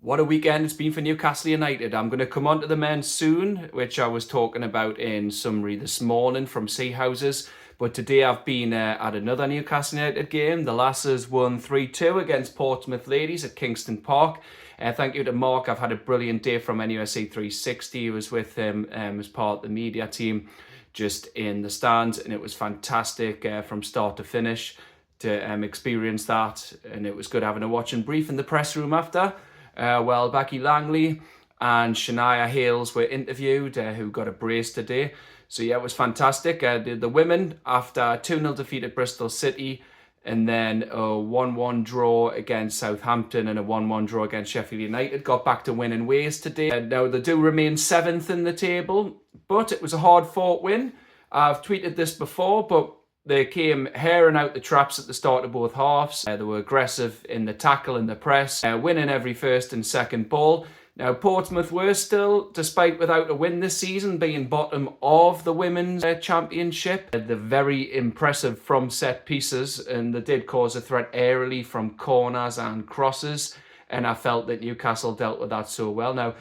What a weekend it's been for Newcastle United. I'm going to come on to the men soon, which I was talking about in summary this morning from Sea Houses. But today I've been at another Newcastle United game. The Lasses won 3-2 against Portsmouth Ladies at Kingston Park. Thank you to Mark. I've had a brilliant day from NUSA 360. He was with him as part of the media team just in the stands, and it was fantastic from start to finish to experience that. And it was good having a watching brief in the press room after. Becky Langley and Shania Hayles were interviewed, who got a brace today. So yeah, it was fantastic. The women, after 2-0 defeat at Bristol City, and then a 1-1 draw against Southampton and a 1-1 draw against Sheffield United, got back to winning ways today. Now they do remain 7th in the table, but it was a hard-fought win. I've tweeted this before, but they came herring out the traps at the start of both halves. They were aggressive in the tackle and the press, winning every first and second ball. Now, Portsmouth were still, despite without a win this season, being bottom of the Women's Championship. They're very impressive from set pieces, and they did cause a threat aerially from corners and crosses, and I felt that Newcastle dealt with that so well. Now,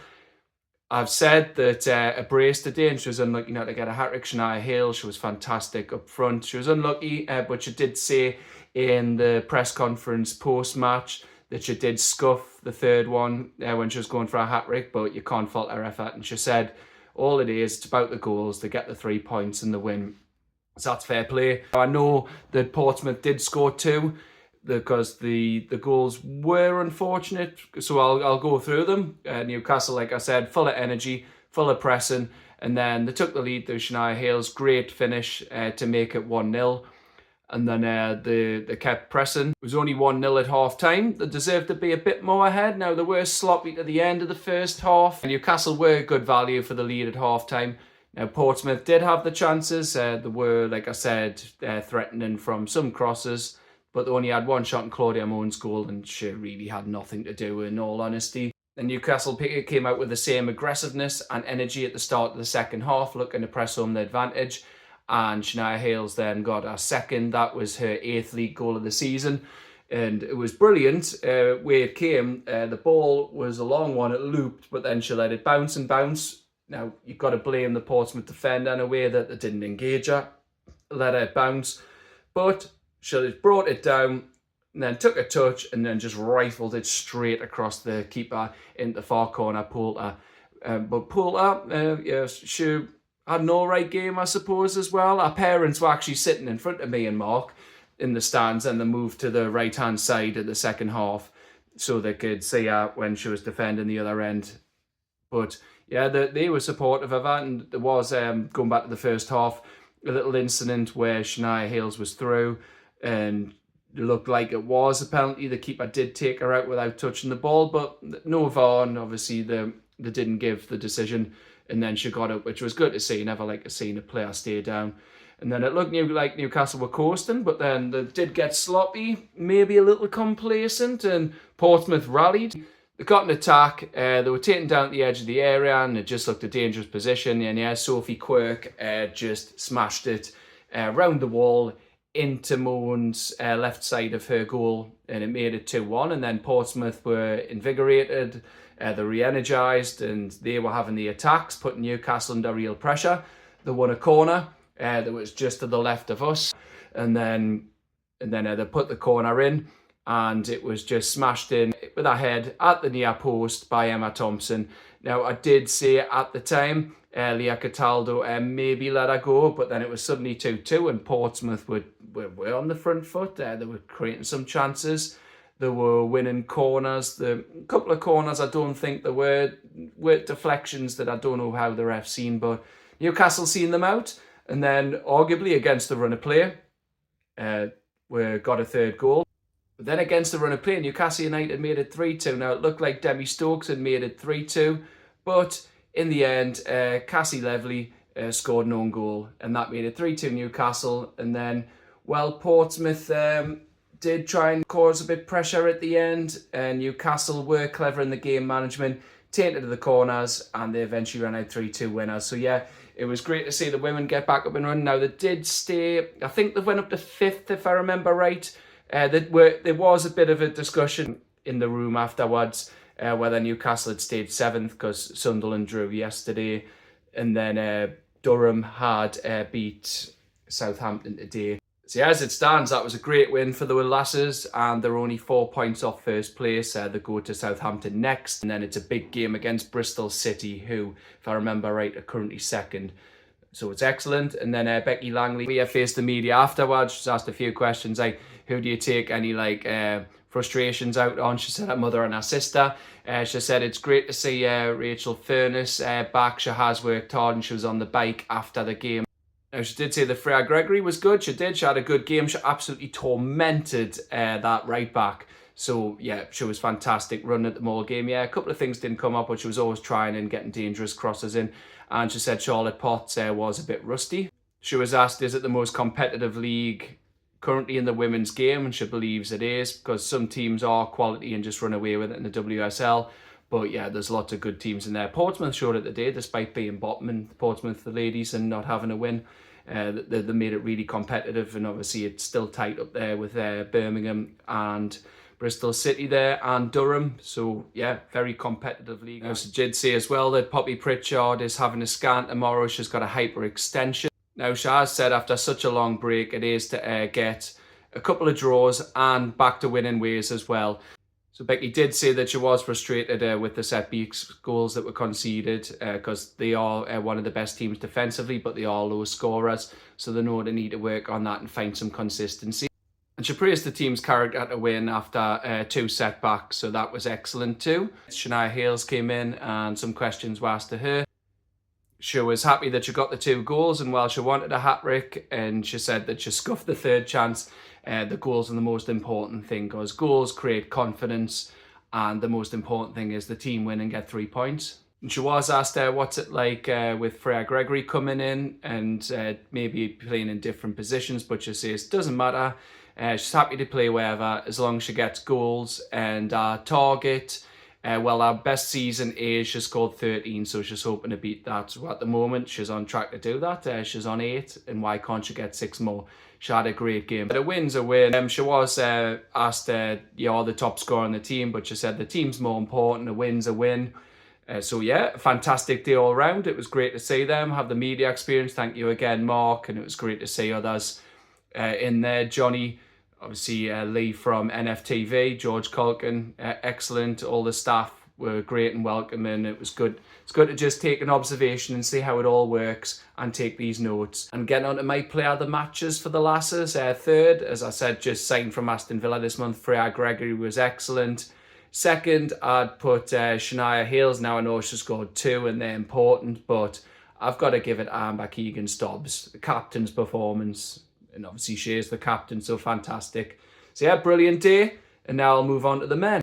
I've said that a brace today, and she was unlucky not to get a hat-trick. Shania Hayles, she was fantastic up front. She was unlucky, but she did say in the press conference post-match that she did scuff the third one when she was going for a hat-trick, but you can't fault her effort. And she said, all it is, it's about the goals, to get the 3 points and the win. So that's fair play. I know that Portsmouth did score 2, because the goals were unfortunate, so I'll go through them. Newcastle, like I said, full of energy, full of pressing, and then they took the lead through Shania Hayles. Great finish to make it 1-0, and then they kept pressing. It was only 1-0 at half time. They deserved to be a bit more ahead. Now, they were sloppy to the end of the first half. Newcastle were good value for the lead at half time. Now, Portsmouth did have the chances. They were, like I said, threatening from some crosses, but they only had one shot in Claudia Moan's goal, and she really had nothing to do, in all honesty. And Newcastle came out with the same aggressiveness and energy at the start of the second half, looking to press home the advantage. And Shania Hayles then got her second. That was her 8th league goal of the season. And it was brilliant where it came. The ball was a long one, it looped, but then she let it bounce and bounce. Now, you've got to blame the Portsmouth defender in a way that they didn't engage her, let her bounce. But she just brought it down and then took a touch and then just rifled it straight across the keeper into the far corner, Poulter. But Poulter, she had an all right game, I suppose, as well. Our parents were actually sitting in front of me and Mark in the stands, and they moved to the right-hand side of the second half so they could see her when she was defending the other end. But yeah, they were supportive of her, and there was, going back to the first half, a little incident where Shania Hayles was through, and it looked like it was a penalty. The keeper did take her out without touching the ball, but no VAR, and obviously they didn't give the decision, and then she got up, which was good to see. Never like to see a player stay down. And then it looked like Newcastle were coasting, but then they did get sloppy, maybe a little complacent, and Portsmouth rallied. They got an attack, they were taken down at the edge of the area, and it just looked a dangerous position. And yeah, Sophie Quirk just smashed it round the wall into Moan's left side of her goal, and it made it 2-1. And then Portsmouth were invigorated, they re-energised, and they were having the attacks, putting Newcastle under real pressure. They won a corner that was just to the left of us, and then they put the corner in, and it was just smashed in with a head at the near post by Emma Thompson. Now, I did say at the time, Leah Cataldo maybe let her go, but then it was suddenly 2-2, and Portsmouth were on the front foot. They were creating some chances. They were winning corners. A couple of corners, I don't think there were deflections that I don't know how the ref seen, but Newcastle seen them out, and then arguably against the run of play, we got a third goal. But then against the run of play, Newcastle United made it 3-2. Now, it looked like Demi Stokes had made it 3-2, but in the end, Cassie Levely scored an own goal, and that made it 3-2 Newcastle. And then, Portsmouth did try and cause a bit of pressure at the end, and Newcastle were clever in the game management, tainted to the corners, and they eventually ran out 3-2 winners. So yeah, it was great to see the women get back up and running. Now, they did stay, I think they went up to 5th, if I remember right. There was a bit of a discussion in the room afterwards whether Newcastle had stayed 7th because Sunderland drew yesterday, and then Durham had beat Southampton today. So yeah, as it stands, that was a great win for the Lasses, and they're only 4 points off first place. They go to Southampton next, and then it's a big game against Bristol City, who, if I remember right, are currently 2nd. So it's excellent. And then Becky Langley, we faced the media afterwards. She's asked a few questions like, who do you take any frustrations out on? She said her mother and her sister. She said it's great to see Rachel Furness back. She has worked hard, and she was on the bike after the game. Now, she did say that Freya Gregory was good. She did. She had a good game. She absolutely tormented that right back. So, yeah, she was fantastic running at the Mole game. Yeah, a couple of things didn't come up, but she was always trying and getting dangerous crosses in. And she said Charlotte Potts was a bit rusty. She was asked, is it the most competitive league currently in the women's game? And she believes it is, because some teams are quality and just run away with it in the WSL. But yeah, there's lots of good teams in there. Portsmouth showed it today, despite being bottom in Portsmouth Ladies and not having a win. They made it really competitive, and obviously it's still tight up there with Birmingham and Bristol City there and Durham. So yeah, very competitive league. Now, she did say as well that Poppy Pritchard is having a scan tomorrow. She's got a hyperextension. Now, she has said after such a long break, it is to get a couple of draws and back to winning ways as well. So Becky did say that she was frustrated with the set-piece goals that were conceded, because they are one of the best teams defensively, but they are low scorers. So they know they need to work on that and find some consistency. And she praised the team's character to win after 2 setbacks, so that was excellent too. Shania Hayles came in and some questions were asked to her. She was happy that she got the 2 goals, and while she wanted a hat-trick, and she said that she scuffed the 3rd chance, the goals are the most important thing, because goals create confidence, and the most important thing is the team win and get 3 points. And she was asked what's it like with Freya Gregory coming in and maybe playing in different positions, but she says it doesn't matter. She's happy to play wherever as long as she gets goals, and our target, well, our best season is she scored 13, so she's hoping to beat that. So at the moment, she's on track to do that. She's on 8, and why can't she get 6 more? She had a great game. But a win's a win. She was asked, you're the top scorer on the team, but she said the team's more important. A win's a win. So yeah, fantastic day all around. It was great to see them have the media experience. Thank you again, Mark. And it was great to see others in there. Johnny, obviously Lee from NFTV, George Culkin, excellent. All the staff were great and welcoming. It was good. It's good to just take an observation and see how it all works and take these notes. And getting on to my player of the matches for the Lasses. 3rd, as I said, just signed from Aston Villa this month, Freya Gregory was excellent. 2nd, I'd put Shania Hayles. Now I know she scored 2 and they're important, but I've got to give it Amber Keegan-Stobbs, the captain's performance. And obviously she is the captain, so fantastic. So yeah, brilliant day. And now I'll move on to the men.